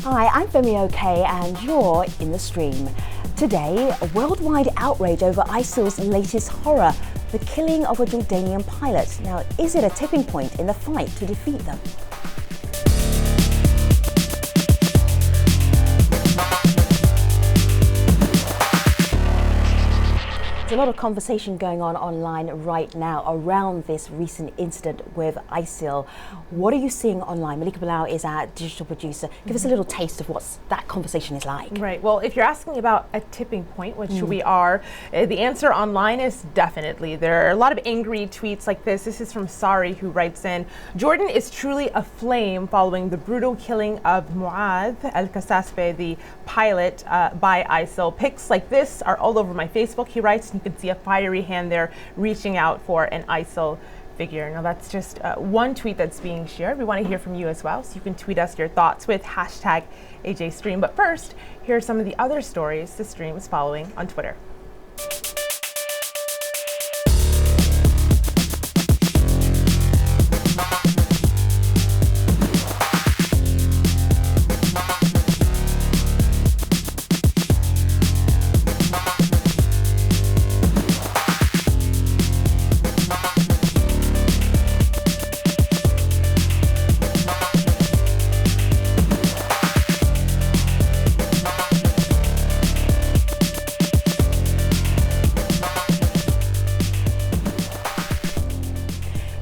Hi, I'm Femi OK and you're in the stream. Today, a worldwide outrage over ISIL's latest horror, the killing of a Jordanian pilot. Now, is it a tipping point in the fight to defeat them? There's a lot of conversation going on online right now around this recent incident with ISIL. What are you seeing online? Malika Bilal is our digital producer. Give us a little taste of what that conversation is like. Right. Well, if you're asking about a tipping point, which we are, the answer online is definitely. There are a lot of angry tweets like this. This is from Sari, who writes in, Jordan is truly aflame following the brutal killing of Muath, al-Kaseasbeh, the pilot, by ISIL. Pics like this are all over my Facebook, he writes. You can see a fiery hand there reaching out for an ISIL figure. Now that's just one tweet that's being shared. We want to hear from you as well, so you can tweet us your thoughts with hashtag AJStream. But first, here are some of the other stories the stream is following on Twitter.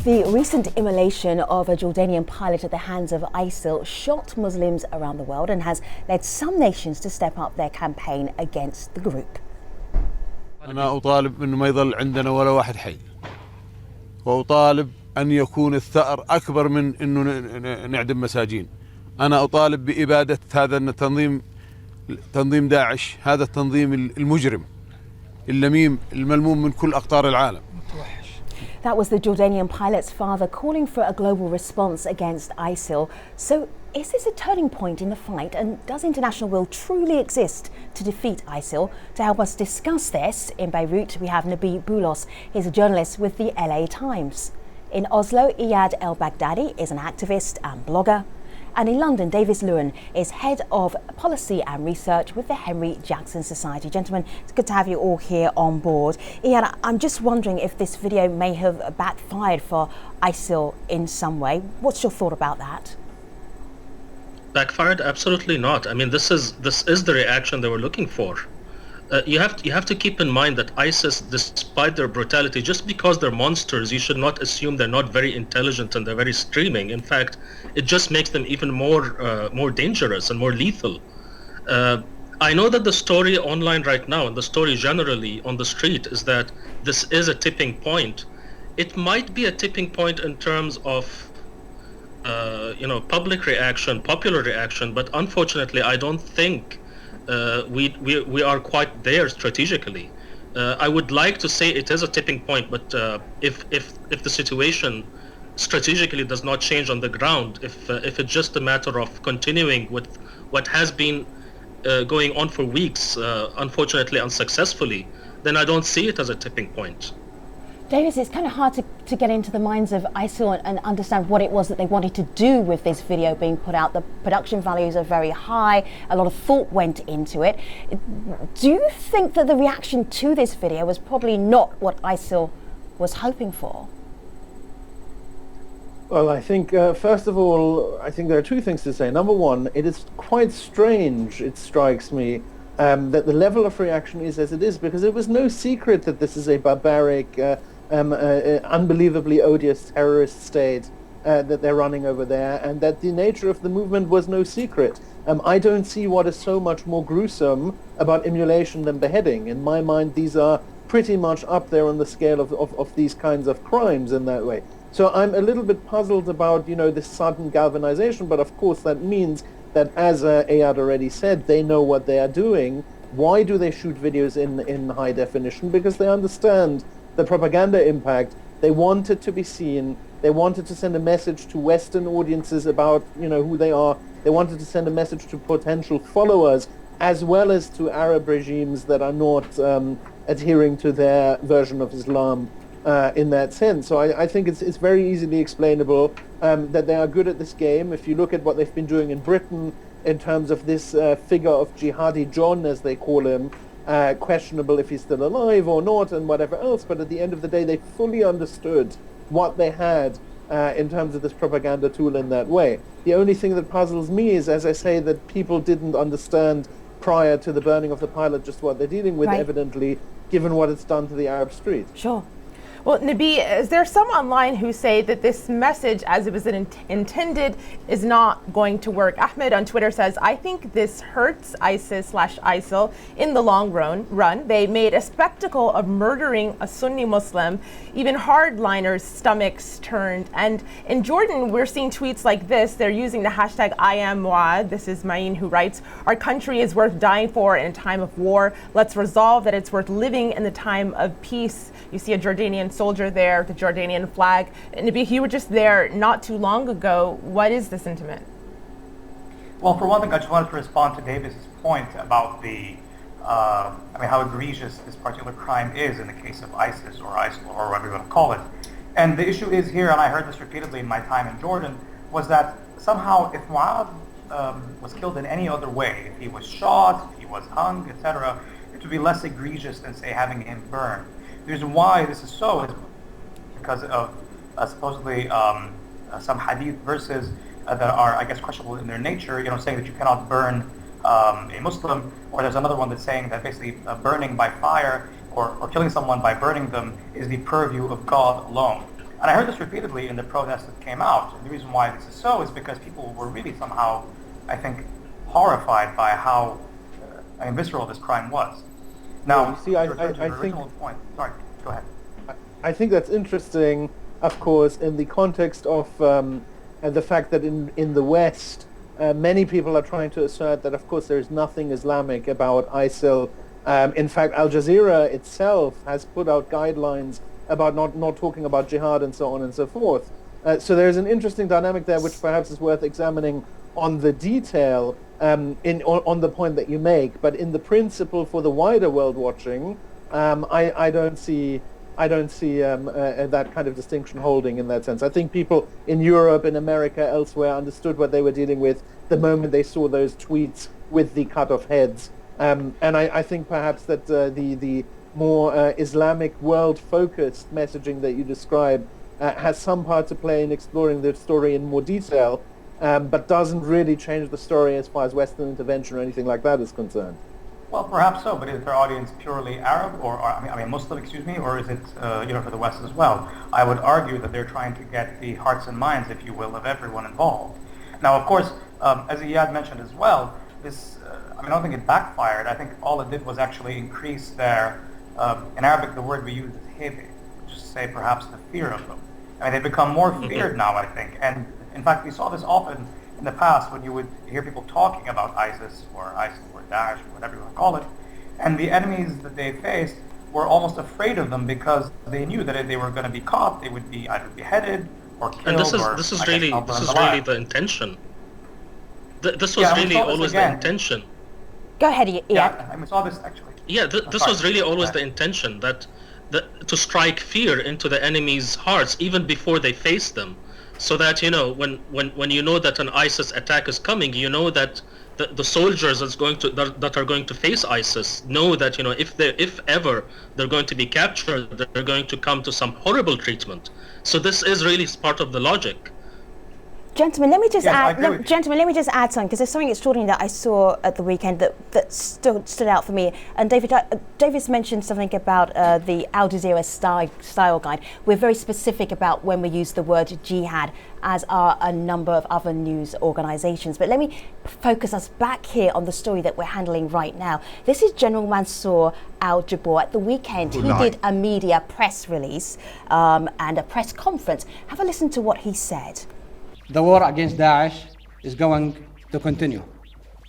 The recent immolation of a Jordanian pilot at the hands of ISIL shocked Muslims around the world and has led some nations to step up their campaign against the group. أنا أطالب إنه ما يظل عندنا ولا واحد حي، وأطالب أن يكون الثأر أكبر من إنه نعدم مساجين. أنا أطالب بإبادة هذا التنظيم، تنظيم داعش، هذا التنظيم المجرم اللميم الملموم من كل أقطار العالم. That was the Jordanian pilot's father calling for a global response against ISIL. So is this a turning point in the fight, and does international will truly exist to defeat ISIL? To help us discuss this, in Beirut we have Nabi Boulos. He's a journalist with the LA Times. In Oslo, Iyad El-Baghdadi is an activist and blogger. And in London, Davis Lewin is head of policy and research with the Henry Jackson Society. Gentlemen, it's good to have you all here on board. Iyad, I'm just wondering if this video may have backfired for ISIL in some way. What's your thought about that? Backfired? Absolutely not. I mean, this is the reaction they were looking for. You have to keep in mind that ISIS, despite their brutality, just because they're monsters, you should not assume they're not very intelligent and they're very streaming. In fact, it just makes them even more dangerous and more lethal. I know that the story online right now, and the story generally on the street, is that this is a tipping point. It might be a tipping point in terms of public reaction, popular reaction, but unfortunately, I don't think we are quite there strategically. I would like to say it is a tipping point, but if the situation strategically does not change on the ground, if it's just a matter of continuing with what has been going on for weeks, unfortunately unsuccessfully, then I don't see it as a tipping point. Davis, it's kind of hard to get into the minds of ISIL and understand what it was that they wanted to do with this video being put out. The production values are very high. A lot of thought went into it. Do you think that the reaction to this video was probably not what ISIL was hoping for? Well, I think, first of all, I think there are two things to say. Number one, it is quite strange, it strikes me, that the level of reaction is as it is, because it was no secret that this is a barbaric, unbelievably odious terrorist state that they're running over there, and that the nature of the movement was no secret. I don't see what is so much more gruesome about immolation than beheading. In my mind, these are pretty much up there on the scale of these kinds of crimes in that way. So I'm a little bit puzzled about, this sudden galvanization, but of course that means that, as Iyad already said, they know what they are doing. Why do they shoot videos in high definition? Because they understand the propaganda impact. They want it to be seen. They wanted to send a message to Western audiences about, who they are. They wanted to send a message to potential followers as well as to Arab regimes that are not adhering to their version of Islam in that sense. So I think it's very easily explainable that they are good at this game. If you look at what they've been doing in Britain in terms of this figure of Jihadi John, as they call him, questionable if he's still alive or not and whatever else, but at the end of the day they fully understood what they had in terms of this propaganda tool in that way. The only thing that puzzles me is, as I say, that people didn't understand prior to the burning of the pilot just what they're dealing with, evidently, given what it's done to the Arab streets. Sure. Well, Nabi, is there some online who say that this message, as it was intended, is not going to work? Ahmed on Twitter says, I think this hurts ISIS/ISIL in the long run. They made a spectacle of murdering a Sunni Muslim. Even hardliners' stomachs turned. And in Jordan, we're seeing tweets like this. They're using the hashtag I am Muath. This is Ma'in who writes, our country is worth dying for in a time of war. Let's resolve that it's worth living in the time of peace. You see a Jordanian soldier there, the Jordanian flag. Nabi, you were just there not too long ago. What is the sentiment? Well, for one thing, I just wanted to respond to Davis's point about how egregious this particular crime is in the case of ISIS or ISIL or whatever you want to call it. And the issue is here, and I heard this repeatedly in my time in Jordan, was that somehow if Muath was killed in any other way, if he was shot, if he was hung, etc., it would be less egregious than, say, having him burned. The reason why this is so is because of supposedly some hadith verses that are, I guess, questionable in their nature, saying that you cannot burn a Muslim, or there's another one that's saying that basically burning by fire or killing someone by burning them is the purview of God alone. And I heard this repeatedly in the protests that came out. And the reason why this is so is because people were really somehow, I think, horrified by how visceral this crime was. Now, you see, I think... Point. Sorry, go ahead. I think that's interesting, of course, in the context of the fact that in the West, many people are trying to assert that, of course, there is nothing Islamic about ISIL. In fact, Al Jazeera itself has put out guidelines about not talking about jihad and so on and so forth. So there's an interesting dynamic there which perhaps is worth examining on the detail on the point that you make, but in the principle for the wider world watching, I don't see that kind of distinction holding in that sense. I think people in Europe, in America, elsewhere understood what they were dealing with the moment they saw those tweets with the cut-off heads. And I think perhaps that the more Islamic world-focused messaging that you describe has some part to play in exploring the story in more detail, but doesn't really change the story as far as Western intervention or anything like that is concerned. Well, perhaps so, but is their audience purely Arab or Muslim, or is it for the West as well? I would argue that they're trying to get the hearts and minds, if you will, of everyone involved. Now, of course, as Iyad mentioned as well, this I don't think it backfired. I think all it did was actually increase their, in Arabic the word we use is hebe, which is to say perhaps the fear of them. They've become more feared now, I think, and in fact we saw this often in the past when you would hear people talking about ISIS or ISIL or Daesh or whatever you want to call it, and the enemies that they faced were almost afraid of them because they knew that if they were going to be caught, they would be either beheaded or killed. And this is really the intention. This was really always the intention. Go ahead, Iyad. Yeah, we saw this actually. Yeah, this was really always the intention, that to strike fear into the enemy's hearts even before they face them, so that when you know that an ISIS attack is coming, you know that the soldiers that are going to face ISIS know that if ever they're going to be captured, they're going to come to some horrible treatment. So this is really part of the logic. Gentlemen, let me just add something, because there's something extraordinary that I saw at the weekend that stood out for me. And Davis mentioned something about the Al Jazeera style guide. We're very specific about when we use the word jihad, as are a number of other news organizations. But let me focus us back here on the story that we're handling right now. This is General Mansour al-Jabbar. At the weekend, he did a media press release and a press conference. Have a listen to what he said. The war against Daesh is going to continue.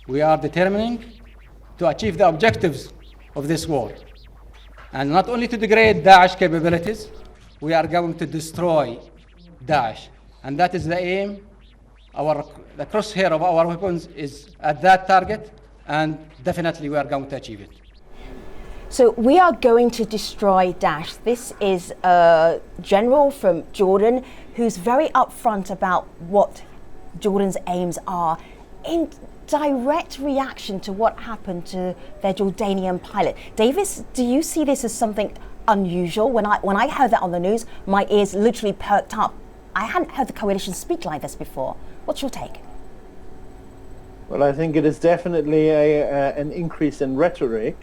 We are determined to achieve the objectives of this war. And not only to degrade Daesh capabilities, we are going to destroy Daesh. And that is the aim the crosshair of our weapons is at that target, and definitely we are going to achieve it. So we are going to destroy Daesh. This is a general from Jordan who's very upfront about what Jordan's aims are in direct reaction to what happened to their Jordanian pilot. Davis, do you see this as something unusual? When I heard that on the news, my ears literally perked up. I hadn't heard the coalition speak like this before. What's your take? Well, I think it is definitely an increase in rhetoric.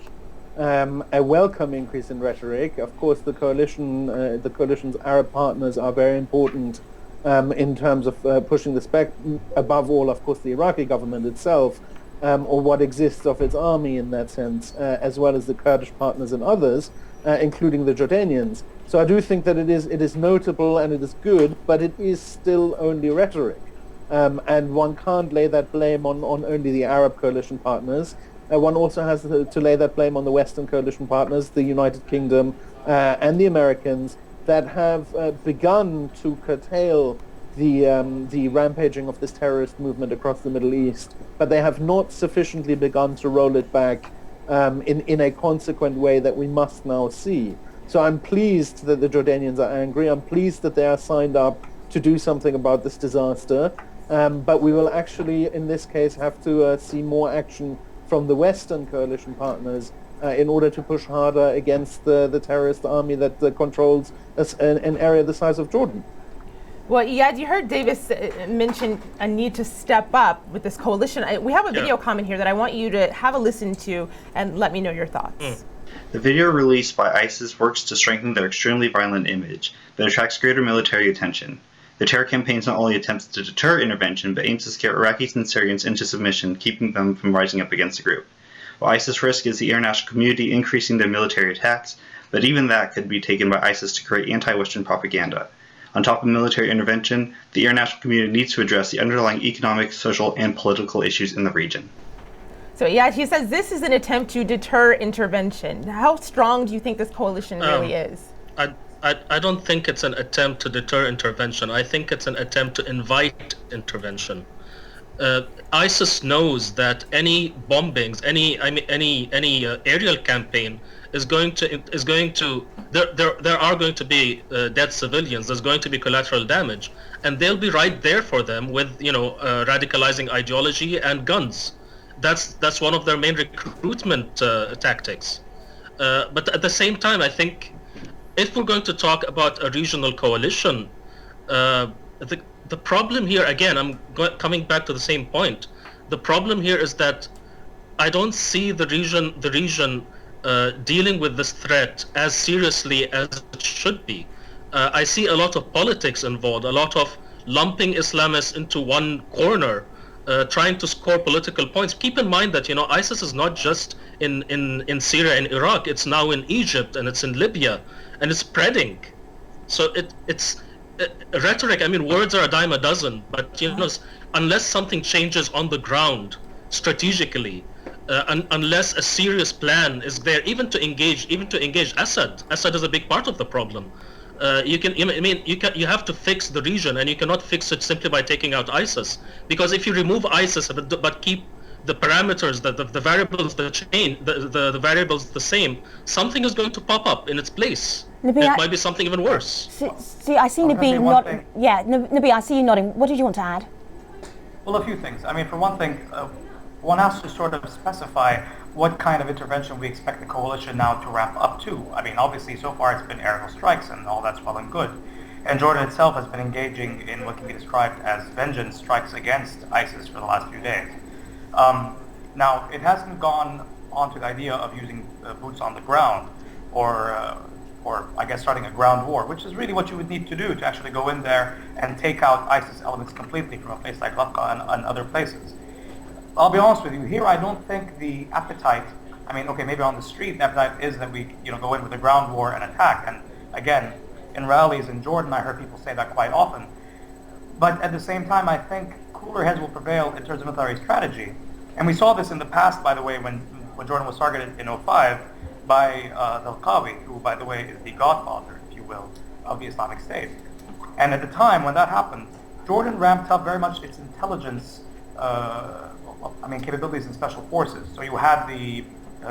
A welcome increase in rhetoric. Of course, the coalition's Arab partners are very important in terms of pushing this back. Above all, of course, the Iraqi government itself, or what exists of its army in that sense, as well as the Kurdish partners and others, including the Jordanians. So I do think that it is notable and it is good, but it is still only rhetoric. And one can't lay that blame on only the Arab coalition partners. One also has to lay that blame on the Western coalition partners, the United Kingdom and the Americans, that have begun to curtail the rampaging of this terrorist movement across the Middle East, but they have not sufficiently begun to roll it back in a consequent way that we must now see. So I'm pleased that the Jordanians are angry. I'm pleased that they are signed up to do something about this disaster. But we will actually, in this case, have to see more action from the Western coalition partners in order to push harder against the terrorist army that controls an area the size of Jordan. Well, Iyad, you heard Davis mention a need to step up with this coalition. We have a video comment here that I want you to have a listen to and let me know your thoughts. The video released by ISIS works to strengthen their extremely violent image, but attracts greater military attention. The terror campaign not only attempts to deter intervention, but aims to scare Iraqis and Syrians into submission, keeping them from rising up against the group. While ISIS risk is the international community increasing their military attacks, but even that could be taken by ISIS to create anti-Western propaganda. On top of military intervention, the international community needs to address the underlying economic, social, and political issues in the region. So yeah, he says this is an attempt to deter intervention. How strong do you think this coalition really is? I don't think it's an attempt to deter intervention. I think it's an attempt to invite intervention. ISIS knows that any bombings, any aerial campaign is going to there are going to be dead civilians. There's going to be collateral damage, and they'll be right there for them with radicalizing ideology and guns. That's one of their main recruitment tactics. But at the same time, I think if we're going to talk about a regional coalition, the problem here, again, I'm coming back to the same point. The problem here is that I don't see the region dealing with this threat as seriously as it should be. I see a lot of politics involved, a lot of lumping Islamists into one corner, trying to score political points. Keep in mind that ISIS is not just in Syria and Iraq. It's now in Egypt and it's in Libya, and it's spreading. So it's rhetoric. I mean, words are a dime a dozen, but unless something changes on the ground strategically, unless a serious plan is there, even to engage Assad. Assad is a big part of the problem. You have to fix the region, and you cannot fix it simply by taking out ISIS. Because if you remove ISIS but keep the parameters, the variables, the variables the same, something is going to pop up in its place. Nabi, it might be something even worse. See, I see Nabi nodding. Yeah, Nabi, I see you nodding. What did you want to add? Well, a few things. I mean, for one thing, one has to sort of specify what kind of intervention we expect the coalition now to ramp up to. I mean, obviously, so far it's been aerial strikes, and all that's well and good. And Jordan itself has been engaging in what can be described as vengeance strikes against ISIS for the last few days. Now, it hasn't gone on to the idea of using boots on the ground, or I guess starting a ground war, which is really what you would need to do to actually go in there and take out ISIS elements completely from a place like Raqqa and other places. I'll be honest with you, here I don't think the appetite, I mean, okay, maybe on the street the appetite is that we go in with a ground war and attack. And again, in rallies in Jordan, I heard people say that quite often. But at the same time, I think cooler heads will prevail in terms of military strategy. And we saw this in the past, by the way, when Jordan was targeted in 2005 by al-Qawi, who, by the way, is the godfather, if you will, of the Islamic State. And at the time when that happened, Jordan ramped up very much its intelligence, capabilities in special forces. So you had the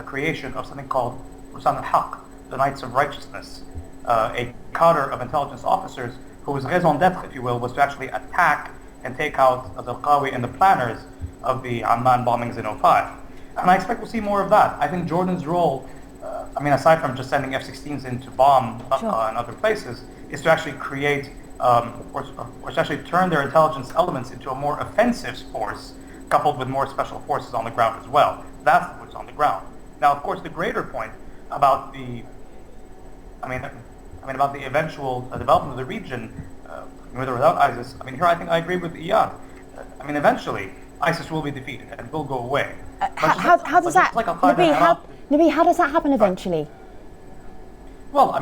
creation of something called Rusan al-Haq, the Knights of Righteousness, a cadre of intelligence officers whose raison d'etre, if you will, was to actually attack and take out al-Qawi and the planners of the Amman bombings in 2005. And I expect we'll see more of that. I think Jordan's role, aside from just sending F-16s in to bomb Raqqa and other places, is to actually create, or to actually turn their intelligence elements into a more offensive force, coupled with more special forces on the ground as well. That's what's on the ground. Now, of course, the greater point about the, about the eventual development of the region, with or without ISIS. Here I think I agree with Iyad. Eventually ISIS will be defeated and will go away. How does that? Nabi, how does that happen eventually? Well,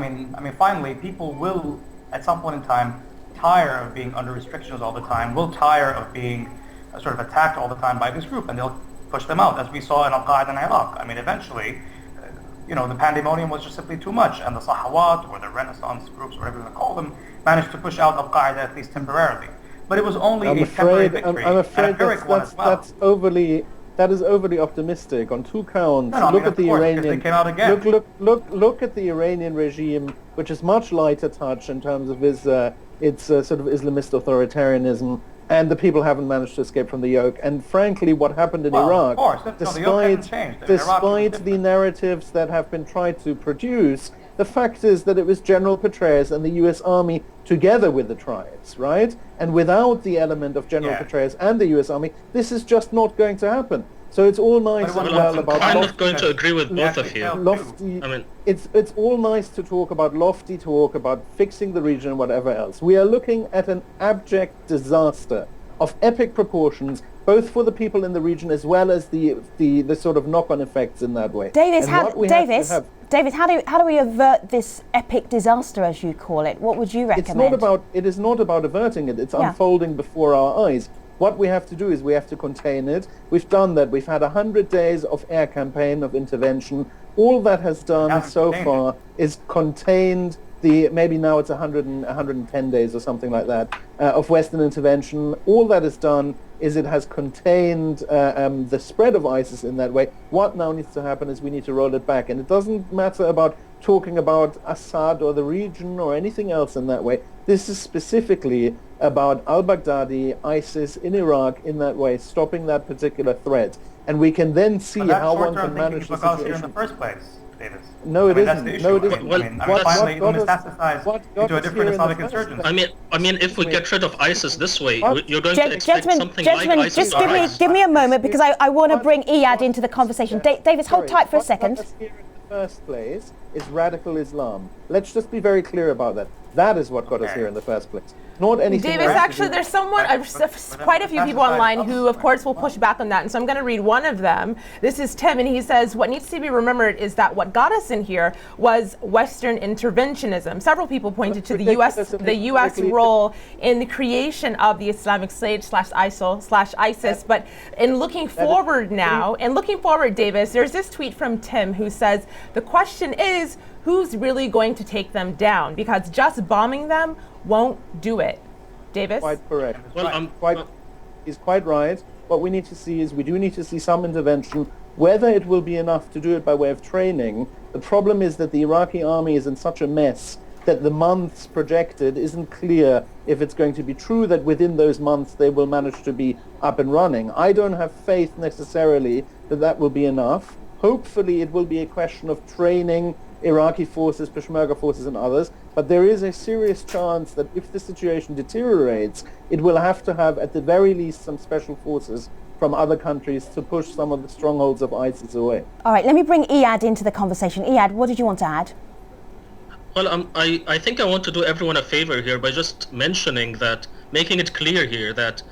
finally, people will, at some point in time, tire of being under restrictions all the time. Will tire of being sort of attacked all the time by this group, and they'll push them out, as we saw in al-Qaeda in Iraq. Eventually, the pandemonium was just simply too much, and the Sahawat, or the Renaissance groups, whatever you want to call them, managed to push out al-Qaeda at least temporarily. But it was only a temporary victory. I'm afraid that is overly optimistic on two counts. Look at the Iranian. Look at the Iranian regime, which is much lighter touch in terms of its sort of Islamist authoritarianism, and the people haven't managed to escape from the yoke. And frankly, what happened in Iraq, despite the narratives that have been tried to produce, the fact is that it was General Petraeus and the U.S. Army together with the tribes, right? And without the element of General Petraeus and the U.S. Army, this is just not going to happen. So it's all nice and well about. I'm kind of going to agree with both of you. It's all nice to talk about lofty talk about fixing the region and whatever else. We are looking at an abject disaster of epic proportions, both for the people in the region as well as the sort of knock-on effects in that way. David, how do we avert this epic disaster, as you call it? What would you recommend? It is not about averting it. It's unfolding before our eyes. What we have to do is we have to contain it. We've done that. We've had 100 days of air campaign, of intervention. All that has done so far is contained maybe now it's 110 days or something like that, of Western intervention. All that is done is it has contained the spread of ISIS in that way. What now needs to happen is we need to roll it back. And it doesn't matter about talking about Assad or the region or anything else in that way. This is specifically about al-Baghdadi, ISIS in Iraq in that way, stopping that particular threat. And we can then see how one can manage the situation. Here in the first place, Davis. No, it isn't. No, it isn't. Finally, metastasized into a different Islamic insurgency. If we get rid of ISIS this way, you're going to expect something like ISIS. Just give me a moment, because I want to bring Iyad into the conversation. Davis, hold tight for a second. What got us here in the first place is radical Islam. Let's just be very clear about that. That is what got us here in the first place. Not anything. Davis, actually, there's quite a few people online who, of course, will push back on that. And so I'm going to read one of them. This is Tim, and he says, what needs to be remembered is that what got us in here was Western interventionism. Several people pointed to the U.S. role in the creation of the Islamic State /ISIL/ISIS. But in looking forward now, Davis, there's this tweet from Tim who says, the question is, who's really going to take them down? Because just bombing them won't do it. Davis? Quite correct. He's quite right. What we need to see is we do need to see some intervention. Whether it will be enough to do it by way of training, the problem is that the Iraqi army is in such a mess that the months projected isn't clear if it's going to be true that within those months they will manage to be up and running. I don't have faith necessarily that that will be enough. Hopefully it will be a question of training Iraqi forces, Peshmerga forces and others, but there is a serious chance that if the situation deteriorates, it will have to have at the very least some special forces from other countries to push some of the strongholds of ISIS away. All right, let me bring Iyad into the conversation. Iyad, what did you want to add? Well, I think I want to do everyone a favor here by just making it clear here that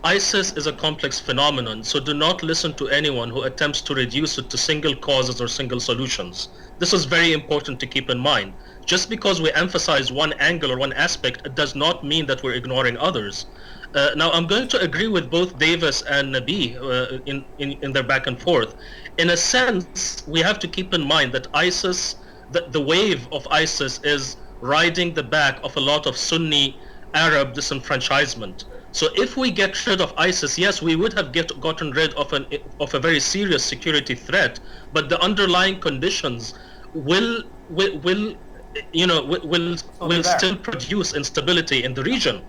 ISIS is a complex phenomenon, so do not listen to anyone who attempts to reduce it to single causes or single solutions. This is very important to keep in mind. Just because we emphasize one angle or one aspect, it does not mean that we're ignoring others. Now, I'm going to agree with both Davis and Nabi in their back and forth. In a sense, we have to keep in mind that ISIS, the wave of ISIS is riding the back of a lot of Sunni Arab disenfranchisement. So if we get rid of ISIS, yes, we would have gotten rid of a very serious security threat, but the underlying conditions will still produce instability in the region.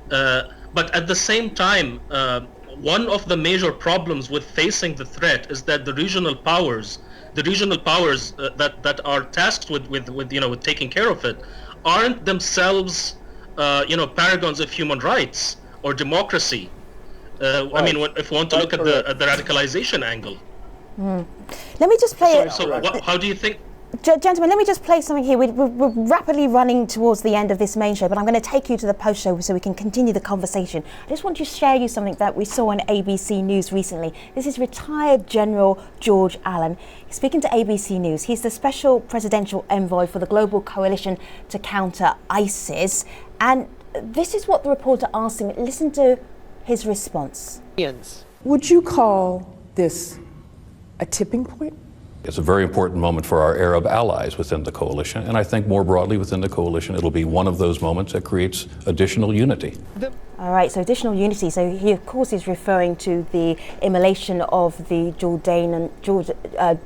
But at the same time, one of the major problems with facing the threat is that the regional powers that are tasked with taking care of it aren't themselves paragons of human rights or democracy. Right. I mean, if we want to look at the radicalization angle. Let me just play how do you think? Gentlemen, let me just play something here. We're rapidly running towards the end of this main show, but I'm going to take you to the post show so we can continue the conversation. I just want to share you something that we saw on ABC News recently. This is retired General George Allen. He's speaking to ABC News. He's the special presidential envoy for the global coalition to counter ISIS. And this is what the reporter asked him. Listen to his response. Would you call this a tipping point? It's a very important moment for our Arab allies within the coalition, and I think more broadly within the coalition, it'll be one of those moments that creates additional unity. All right, so additional unity. So he, of course, is referring to the immolation of the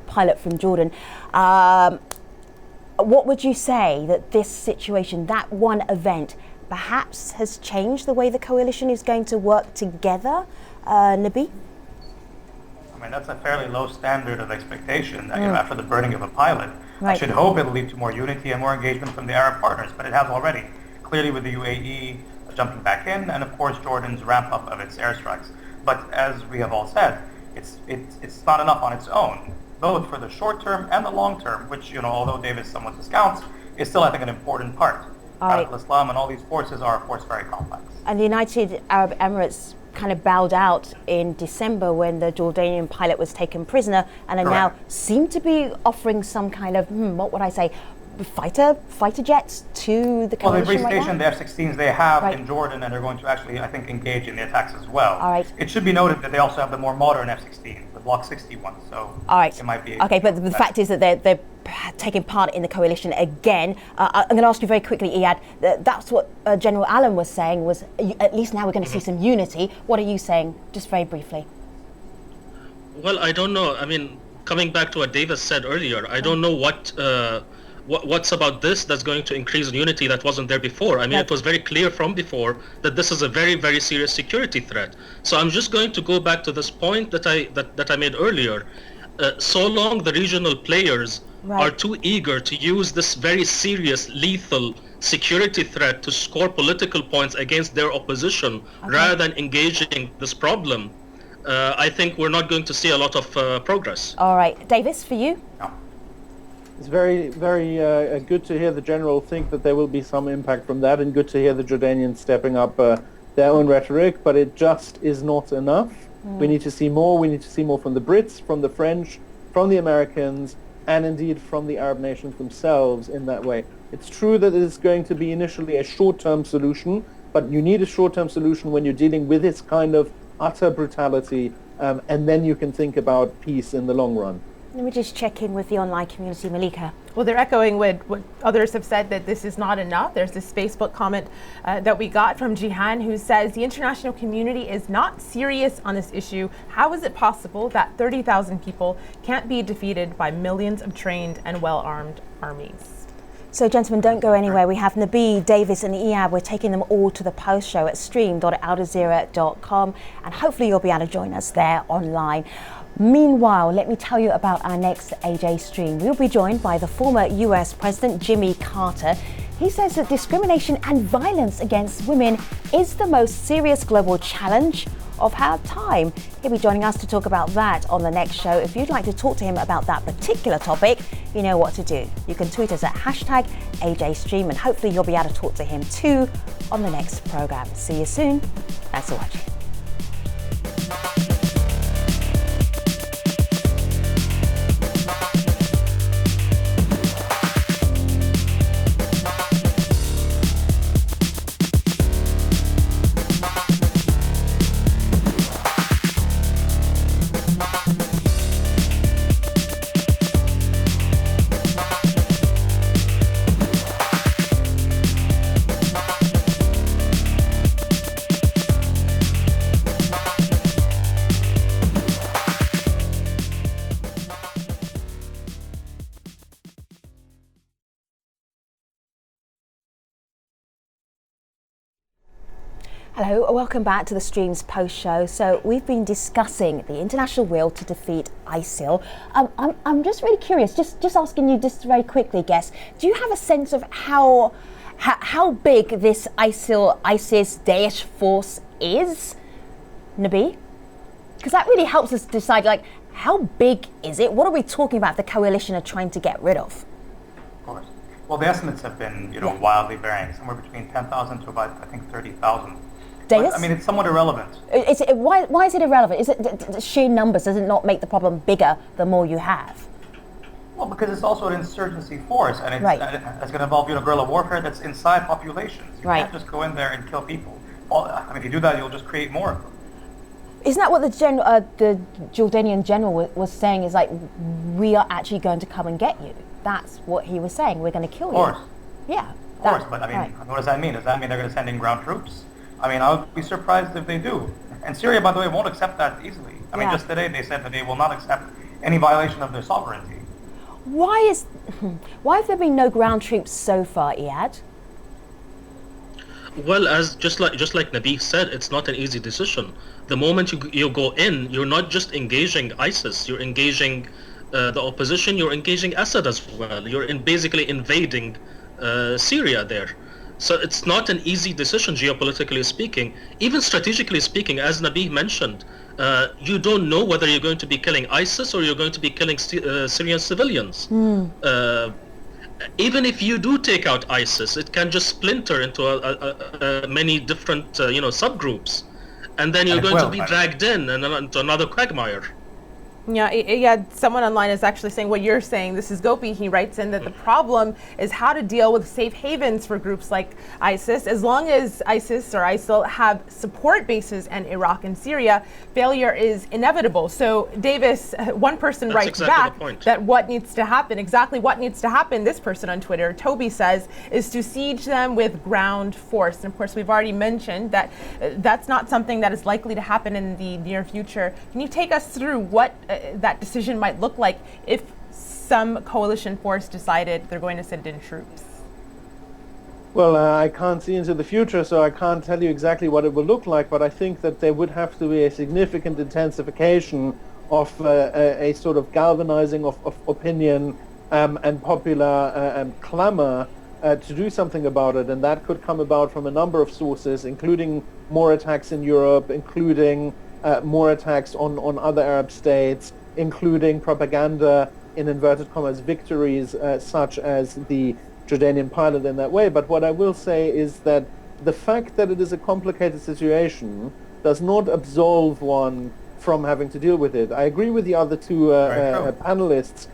pilot from Jordan. What would you say that this situation, that one event, perhaps has changed the way the coalition is going to work together, Nabi? I mean, that's a fairly low standard of expectation that, after the burning of a pilot. Right. I should hope it'll lead to more unity and more engagement from the Arab partners, but it has already. Clearly with the UAE jumping back in, and of course Jordan's ramp up of its airstrikes. But as we have all said, it's not enough on its own, both for the short term and the long term, which, although Davis somewhat discounts, is still, I think, an important part. Al-Islam and all these forces are, of course, very complex. And the United Arab Emirates kind of bowed out in December when the Jordanian pilot was taken prisoner, and are now seem to be offering some kind of, what would I say, fighter jets to the coalition. Well, they've restationed the F-16s they have in Jordan, and they're going to actually, I think, engage in the attacks as well. All right. It should be noted that they also have the more modern F-16, the Block 61, so it might be... Okay, but the fact is that they're taking part in the coalition again. I'm going to ask you very quickly, Iyad, that's what General Allen was saying, was at least now we're going to see some unity. What are you saying, just very briefly? Well, I don't know. I mean, coming back to what Davis said earlier, I don't know what's about this that's going to increase unity that wasn't there before. I mean, it was very clear from before that this is a very, very serious security threat. So I'm just going to go back to this point that I made earlier. So long the regional players are too eager to use this very serious, lethal security threat to score political points against their opposition rather than engaging this problem, I think we're not going to see a lot of progress. All right. Davis, for you? No. It's very, very good to hear the general think that there will be some impact from that, and good to hear the Jordanians stepping up their own rhetoric, but it just is not enough. We need to see more. We need to see more from the Brits, from the French, from the Americans, and indeed from the Arab nations themselves in that way. It's true that it is going to be initially a short-term solution, but you need a short-term solution when you're dealing with this kind of utter brutality, and then you can think about peace in the long run. Let me just check in with the online community, Malika. Well, they're echoing what others have said, that this is not enough. There's this Facebook comment that we got from Jihan, who says the international community is not serious on this issue. How is it possible that 30,000 people can't be defeated by millions of trained and well-armed armies? So, gentlemen, don't go anywhere. We have Nabi, Davis and Iyad. We're taking them all to the post show at stream.aljazeera.com, and hopefully you'll be able to join us there online. Meanwhile, let me tell you about our next AJ stream. We'll be joined by the former US President Jimmy Carter. He says that discrimination and violence against women is the most serious global challenge of our time. He'll be joining us to talk about that on the next show. If you'd like to talk to him about that particular topic, you know what to do. You can tweet us at #AJStream, and hopefully you'll be able to talk to him too on the next program. See you soon. Thanks for watching. Hello, welcome back to the Streams Post Show. So we've been discussing the international will to defeat ISIL. I'm just really curious, just asking you just very quickly, Guess, do you have a sense of how big this ISIS Daesh force is, Nabi? Because that really helps us decide, like, how big is it? What are we talking about the coalition are trying to get rid of? Of course. Well, the estimates have been, wildly varying, somewhere between 10,000 to about, I think, 30,000. But, I mean, it's somewhat irrelevant. Why is it irrelevant? Is it the sheer numbers? Does it not make the problem bigger the more you have? Well, because it's also an insurgency force, and it's going to involve guerrilla warfare that's inside populations. You can't just go in there and kill people. Well, I mean, if you do that, you'll just create more of them. Isn't that what the Jordanian general was saying? Is like, we are actually going to come and get you. That's what he was saying. We're going to kill you. Of course. Yeah. Of course, but I mean, what does that mean? Does that mean they're going to send in ground troops? I mean, I would be surprised if they do. And Syria, by the way, won't accept that easily. I mean, just today they said that they will not accept any violation of their sovereignty. Why have there been no ground troops so far, Iyad? Well, as just like Nabi said, it's not an easy decision. The moment you go in, you're not just engaging ISIS, you're engaging the opposition, you're engaging Assad as well. You're basically invading Syria there. So it's not an easy decision, geopolitically speaking. Even strategically speaking, as Nabi mentioned, you don't know whether you're going to be killing ISIS or you're going to be killing Syrian civilians. Even if you do take out ISIS, it can just splinter into many different subgroups. And then you're going to be dragged into another quagmire. Yeah, someone online is actually saying what you're saying. This is Gopi. He writes in that the problem is how to deal with safe havens for groups like ISIS. As long as ISIS or ISIL have support bases in Iraq and Syria, failure is inevitable. So, Davis, one person writes back that what needs to happen, exactly what needs to happen, this person on Twitter, Toby, says, is to siege them with ground force. And of course, we've already mentioned that that's not something that is likely to happen in the near future. Can you take us through what that decision might look like if some coalition force decided they're going to send in troops? Well, I can't see into the future, so I can't tell you exactly what it will look like, but I think that there would have to be a significant intensification of a sort of galvanizing of opinion and popular clamor to do something about it, and that could come about from a number of sources, including more attacks in Europe, including more attacks on other Arab states, including propaganda, in inverted commas, victories such as the Jordanian pilot in that way. But what I will say is that the fact that it is a complicated situation does not absolve one from having to deal with it. I agree with the other two panelists.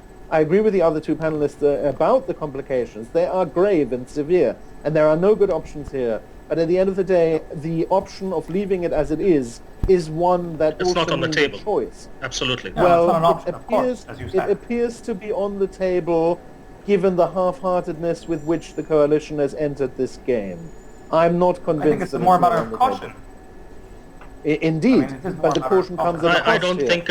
About the complications. They are grave and severe, and there are no good options here. But at the end of the day, the option of leaving it as it is one that it's also not on the means table. A choice. Absolutely. No, Well, it's not an option, it appears to be on the table, given the half-heartedness with which the coalition has entered this game. I'm not convinced. I think it's more a matter of caution. Indeed, but the caution comes at a cost. I don't think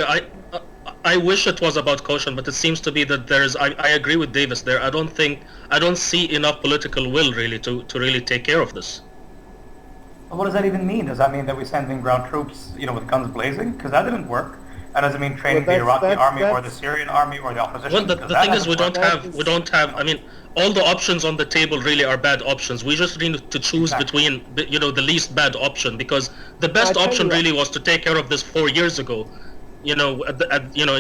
I wish it was about caution, but it seems to be that there is. I agree with Davis there. I don't see enough political will really to really take care of this. Well, what does that even mean? Does that mean that we send in ground troops, with guns blazing? Because that didn't work. That doesn't mean training the Iraqi army or the Syrian army or the opposition. Well, the thing is, we don't have. I mean, all the options on the table really are bad options. We just need to choose between, the least bad option, because the best option really was to take care of this 4 years ago. In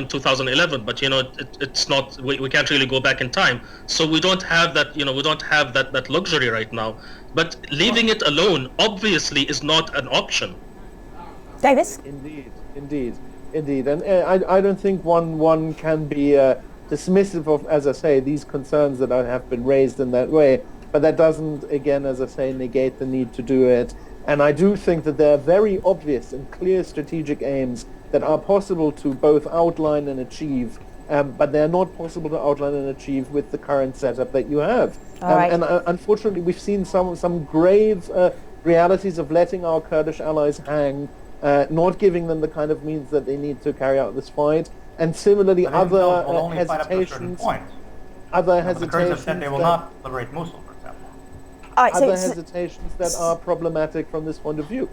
2011, but it's not. We can't really go back in time, so we don't have that. We don't have that luxury right now. But leaving it alone obviously is not an option. Davis? Indeed, and I don't think one can be dismissive of, as I say, these concerns that have been raised in that way. But that doesn't, again, as I say, negate the need to do it. And I do think that there are very obvious and clear strategic aims that are possible to both outline and achieve, but they're not possible to outline and achieve with the current setup that you have. And unfortunately, we've seen some grave realities of letting our Kurdish allies hang, not giving them the kind of means that they need to carry out this fight, and similarly other hesitations. The Kurds have said they will not liberate Mosul, for example. other hesitations that are problematic from this point of view.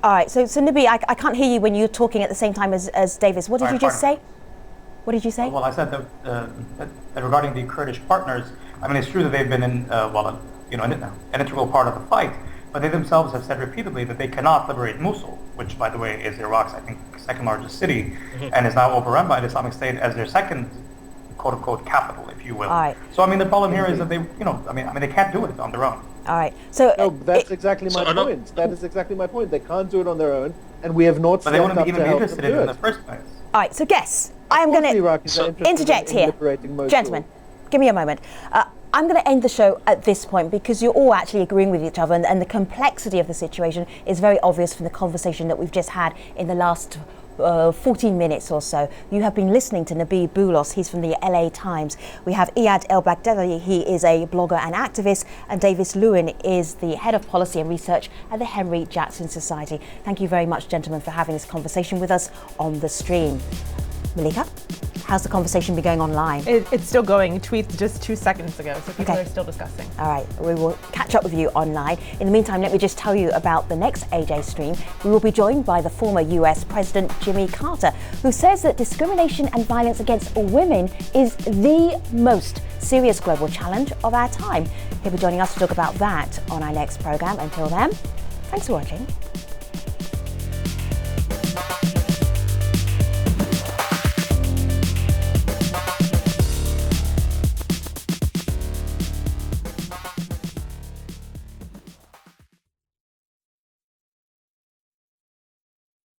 All right, so Nabi, I can't hear you when you're talking at the same time as Davis. What did you just say? What did you say? Well, I said that regarding the Kurdish partners, I mean, it's true that they've been an integral part of the fight, but they themselves have said repeatedly that they cannot liberate Mosul, which, by the way, is Iraq's, I think, second largest city, and is now overrun by the Islamic State as their second, quote-unquote, capital, if you will. All right. So, I mean, the problem here is that they, they can't do it on their own. All right. So no, that's exactly my point. That is exactly my point. They can't do it on their own, and we have not. But they wouldn't even be interested in it in the first place. All right. So, guess I am going to interject here, gentlemen. Give me a moment. I'm going to end the show at this point because you're all actually agreeing with each other, and the complexity of the situation is very obvious from the conversation that we've just had in the last 14 minutes or so. You have been listening to Nabi Boulos. He's from the LA Times. We have Iyad El-Baghdadi. He is a blogger and activist, and Davis Lewin is the head of policy and research at the Henry Jackson Society. Thank you very much, gentlemen, for having this conversation with us on the stream. Malika, how's the conversation been going online? It's still going. Tweets just 2 seconds ago, so people are still discussing. All right, we will catch up with you online. In the meantime, let me just tell you about the next AJ stream. We will be joined by the former US President Jimmy Carter, who says that discrimination and violence against women is the most serious global challenge of our time. He'll be joining us to talk about that on our next program. Until then, thanks for watching.